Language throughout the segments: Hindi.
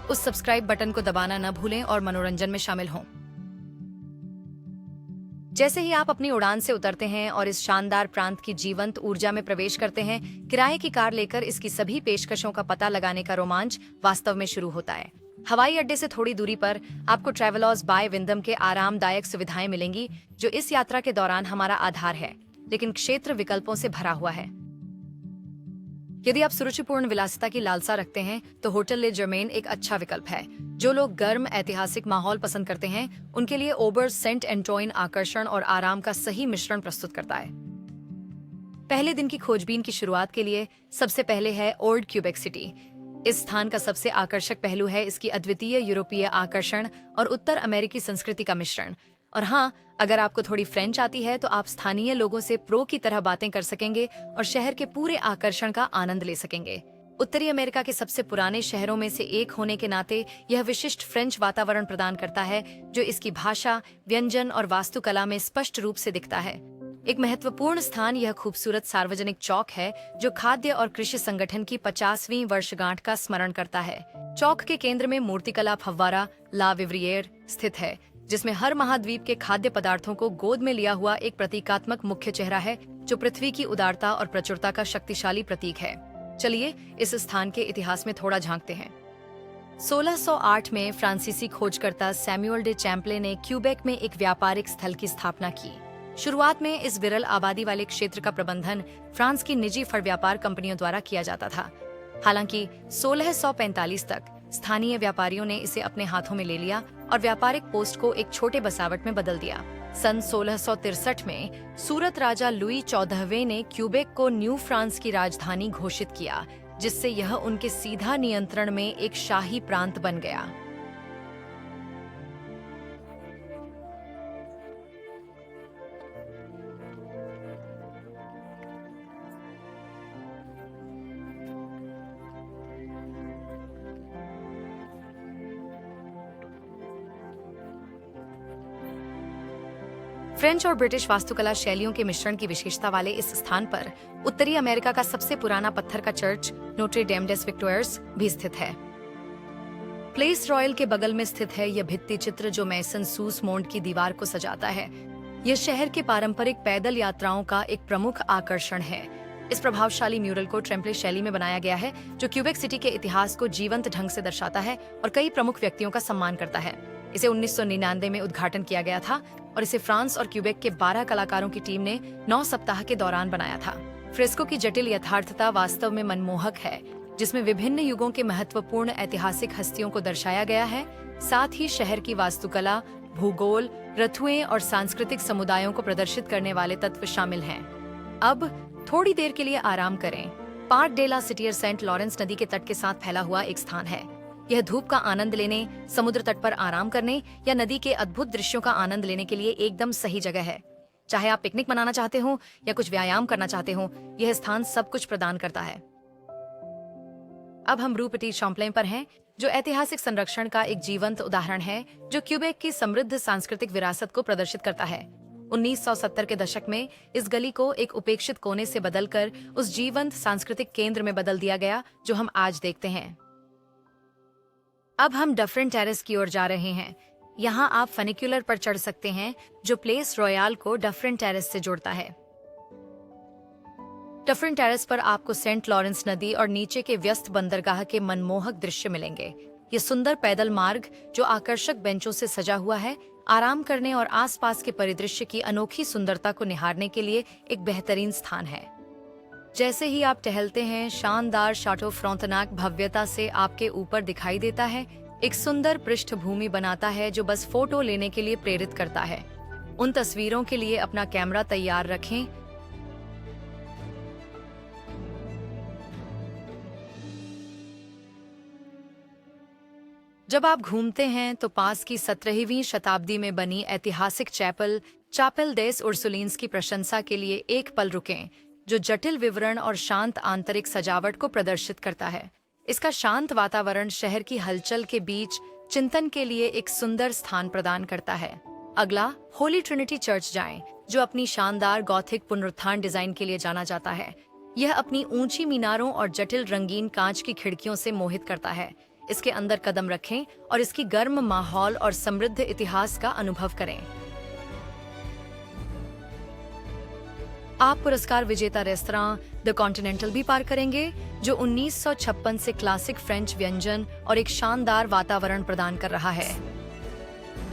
उस सब्सक्राइब बटन को दबाना न भूलें और मनोरंजन में शामिल हों। जैसे ही आप अपनी उड़ान से उतरते हैं और इस शानदार प्रांत की जीवंत ऊर्जा में प्रवेश करते हैं, किराए की कार लेकर इसकी सभी पेशकशों का पता लगाने का रोमांच वास्तव में शुरू होता है। हवाई अड्डे से थोड़ी दूरी पर आपको ट्रैवलर्स बाय विंडम के आरामदायक सुविधाएं मिलेंगी, जो इस यात्रा के दौरान हमारा आधार है, लेकिन क्षेत्र विकल्पों से भरा हुआ है। यदि आप सुरुचिपूर्ण विलासिता की लालसा रखते हैं, तो होटल ले जर्मेन एक अच्छा विकल्प है। जो लोग गर्म ऐतिहासिक माहौल पसंद करते हैं, उनके लिए ओबर सेंट एंटोइन आकर्षण और आराम का सही मिश्रण प्रस्तुत करता है। पहले दिन की खोजबीन की शुरुआत के लिए सबसे पहले है ओल्ड क्यूबेक सिटी। इस स्थान का सबसे आकर्षक पहलू है इसकी अद्वितीय यूरोपीय आकर्षण और उत्तर अमेरिकी संस्कृति का मिश्रण। और हाँ, अगर आपको थोड़ी फ्रेंच आती है तो आप स्थानीय लोगों से प्रो की तरह बातें कर सकेंगे और शहर के पूरे आकर्षण का आनंद ले सकेंगे। उत्तरी अमेरिका के सबसे पुराने शहरों में से एक होने के नाते यह विशिष्ट फ्रेंच वातावरण प्रदान करता है, जो इसकी भाषा, व्यंजन और वास्तुकला में स्पष्ट रूप से दिखता है। एक महत्वपूर्ण स्थान यह खूबसूरत सार्वजनिक चौक है, जो खाद्य और कृषि संगठन की 50वीं वर्षगांठ का स्मरण करता है। चौक के केंद्र में मूर्तिकला फव्वारा ला विवरियर स्थित है, जिसमें हर महाद्वीप के खाद्य पदार्थों को गोद में लिया हुआ एक प्रतीकात्मक मुख्य चेहरा है, जो पृथ्वी की उदारता और प्रचुरता का शक्तिशाली प्रतीक है। चलिए इस स्थान के इतिहास में थोड़ा झांकते हैं। 1608 में फ्रांसीसी खोजकर्ता सैमुअल डे चैम्पले ने क्यूबेक में एक व्यापारिक स्थल की स्थापना की। शुरुआत में इस विरल आबादी वाले क्षेत्र का प्रबंधन फ्रांस की निजी फर व्यापार कंपनियों द्वारा किया जाता था। हालांकि 1645 तक स्थानीय व्यापारियों ने इसे अपने हाथों में ले लिया और व्यापारिक पोस्ट को एक छोटे बसावट में बदल दिया। सन 1663 में सूरत राजा लुई 14वें ने क्यूबेक को न्यू फ्रांस की राजधानी घोषित किया, जिससे यह उनके सीधा नियंत्रण में एक शाही प्रांत बन गया। फ्रेंच और ब्रिटिश वास्तुकला शैलियों के मिश्रण की विशेषता वाले इस स्थान पर उत्तरी अमेरिका का सबसे पुराना पत्थर का चर्च नोट्रे डेम डेस विक्टोरियर्स भी स्थित है। प्लेस रॉयल के बगल में स्थित है यह भित्ति चित्र, जो मैसन सूस मोंड की दीवार को सजाता है। यह शहर के पारंपरिक पैदल यात्राओं का एक प्रमुख आकर्षण है। इस प्रभावशाली म्यूरल को ट्रेम्पले शैली में बनाया गया है, जो क्यूबेक सिटी के इतिहास को जीवंत ढंग से दर्शाता है और कई प्रमुख व्यक्तियों का सम्मान करता है। इसे 1999 में उद्घाटन किया गया था और इसे फ्रांस और क्यूबेक के 12 कलाकारों की टीम ने 9 सप्ताह के दौरान बनाया था। फ्रेस्को की जटिल यथार्थता वास्तव में मनमोहक है, जिसमें विभिन्न युगों के महत्वपूर्ण ऐतिहासिक हस्तियों को दर्शाया गया है। साथ ही शहर की वास्तुकला, भूगोल, ऋतुएं और सांस्कृतिक समुदायों को प्रदर्शित करने वाले तत्व शामिल हैं। अब थोड़ी देर के लिए आराम करें। पार्क डे ला सिटियर सेंट लॉरेंस नदी के तट के साथ फैला हुआ एक स्थान है। यह धूप का आनंद लेने, समुद्र तट पर आराम करने या नदी के अद्भुत दृश्यों का आनंद लेने के लिए एकदम सही जगह है। चाहे आप पिकनिक मनाना चाहते हो या कुछ व्यायाम करना चाहते हो, यह स्थान सब कुछ प्रदान करता है। अब हम रू पेटिट शैम्पलेन पर हैं, जो ऐतिहासिक संरक्षण का एक जीवंत उदाहरण है, जो क्यूबेक की समृद्ध सांस्कृतिक विरासत को प्रदर्शित करता है। 1970 के दशक में इस गली को एक उपेक्षित कोने से बदलकर उस जीवंत सांस्कृतिक केंद्र में बदल दिया गया, जो हम आज देखते हैं। अब हम डफरिन टेरेस की ओर जा रहे हैं। यहाँ आप फनिक्यूलर पर चढ़ सकते हैं, जो प्लेस रॉयल को डफरिन टेरेस से जोड़ता है। डफरिन टेरेस पर आपको सेंट लॉरेंस नदी और नीचे के व्यस्त बंदरगाह के मनमोहक दृश्य मिलेंगे। ये सुंदर पैदल मार्ग, जो आकर्षक बेंचों से सजा हुआ है, आराम करने और आसपास के परिदृश्य की अनोखी सुंदरता को निहारने के लिए एक बेहतरीन स्थान है। जैसे ही आप टहलते हैं, शानदार शाटो फ्रोंतनाक भव्यता से आपके ऊपर दिखाई देता है। एक सुंदर पृष्ठभूमि बनाता है, जो बस फोटो लेने के लिए प्रेरित करता है। उन तस्वीरों के लिए अपना कैमरा तैयार रखें। जब आप घूमते हैं तो पास की 17वीं शताब्दी में बनी ऐतिहासिक चापेल डेस उर्सुलिन्स की प्रशंसा के लिए एक पल रुकें, जो जटिल विवरण और शांत आंतरिक सजावट को प्रदर्शित करता है। इसका शांत वातावरण शहर की हलचल के बीच चिंतन के लिए एक सुंदर स्थान प्रदान करता है। अगला होली ट्रिनिटी चर्च जाएं, जो अपनी शानदार गॉथिक पुनरुत्थान डिजाइन के लिए जाना जाता है। यह अपनी ऊंची मीनारों और जटिल रंगीन कांच की खिड़कियों से मोहित करता है। इसके अंदर कदम रखें और इसकी गर्म माहौल और समृद्ध इतिहास का अनुभव करें। आप पुरस्कार विजेता रेस्तरां द कॉन्टिनेंटल भी पार करेंगे, जो 1956 से क्लासिक फ्रेंच व्यंजन और एक शानदार वातावरण प्रदान कर रहा है।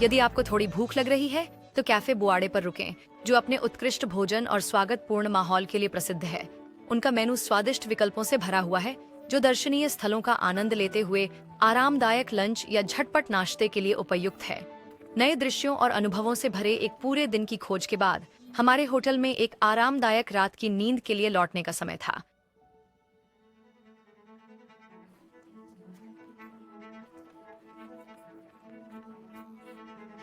यदि आपको थोड़ी भूख लग रही है तो कैफे बुआड़े पर रुकें, जो अपने उत्कृष्ट भोजन और स्वागतपूर्ण माहौल के लिए प्रसिद्ध है। उनका मेनू स्वादिष्ट विकल्पों से भरा हुआ है, जो दर्शनीय स्थलों का आनंद लेते हुए आरामदायक लंच या झटपट नाश्ते के लिए उपयुक्त है। नए दृश्यों और अनुभवों से भरे एक पूरे दिन की खोज के बाद हमारे होटल में एक आरामदायक रात की नींद के लिए लौटने का समय था।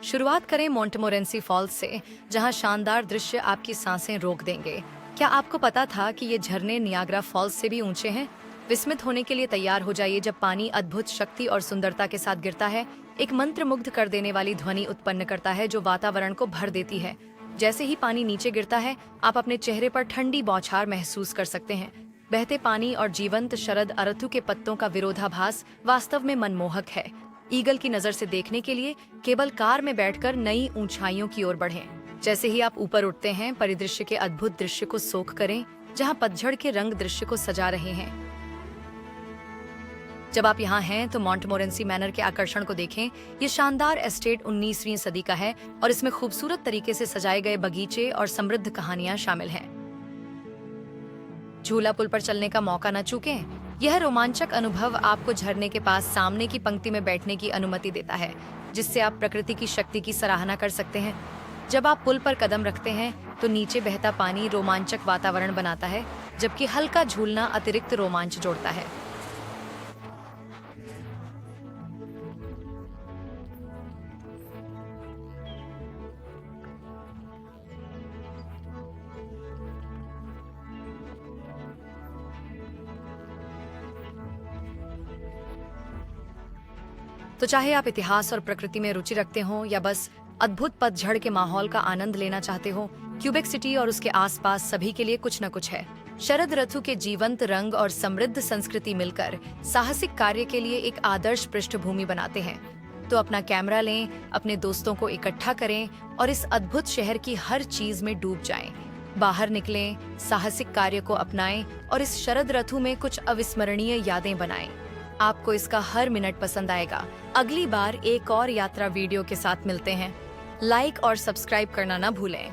शुरुआत करें मोंटेमोरेंसी फॉल्स से, जहां शानदार दृश्य आपकी सांसें रोक देंगे। क्या आपको पता था कि ये झरने नियाग्रा फॉल्स से भी ऊंचे हैं? विस्मित होने के लिए तैयार हो जाइए जब पानी अद्भुत शक्ति और सुंदरता के साथ गिरता है। एक मंत्रमुग्ध कर देने वाली ध्वनि उत्पन्न करता है जो वातावरण को भर देती है। जैसे ही पानी नीचे गिरता है, आप अपने चेहरे पर ठंडी बौछार महसूस कर सकते हैं। बहते पानी और जीवंत शरद अरथु के पत्तों का विरोधाभास वास्तव में मनमोहक है। ईगल की नजर से देखने के लिए केवल कार में बैठकर नई ऊंचाइयों की ओर बढ़ें। जैसे ही आप ऊपर उठते हैं, परिदृश्य के अद्भुत दृश्य को सोख करें, जहां पतझड़ के रंग दृश्य को सजा रहे हैं। जब आप यहाँ हैं तो मोंटेमोरेंसी मैनर के आकर्षण को देखें। ये शानदार एस्टेट 19वीं सदी का है और इसमें खूबसूरत तरीके से सजाए गए बगीचे और समृद्ध कहानियां शामिल हैं। झूला पुल पर चलने का मौका न चूकें। यह रोमांचक अनुभव आपको झरने के पास सामने की पंक्ति में बैठने की अनुमति देता है, जिससे आप प्रकृति की शक्ति की सराहना कर सकते हैं। जब आप पुल पर कदम रखते हैं तो नीचे बहता पानी रोमांचक वातावरण बनाता है, जबकि हल्का झूलना अतिरिक्त रोमांच जोड़ता है। तो चाहे आप इतिहास और प्रकृति में रुचि रखते हो या बस अद्भुत पतझड़ के माहौल का आनंद लेना चाहते हो, क्यूबेक सिटी और उसके आसपास सभी के लिए कुछ न कुछ है। शरद ऋतु के जीवंत रंग और समृद्ध संस्कृति मिलकर साहसिक कार्य के लिए एक आदर्श पृष्ठभूमि बनाते हैं। तो अपना कैमरा लें, अपने दोस्तों को इकट्ठा करें और इस अद्भुत शहर की हर चीज में डूब जाएं। बाहर निकलें, साहसिक कार्य को अपनाएं और इस शरद ऋतु में कुछ अविस्मरणीय यादें बनाएं। आपको इसका हर मिनट पसंद आएगा। अगली बार एक और यात्रा वीडियो के साथ मिलते हैं। लाइक और सब्सक्राइब करना ना भूलें।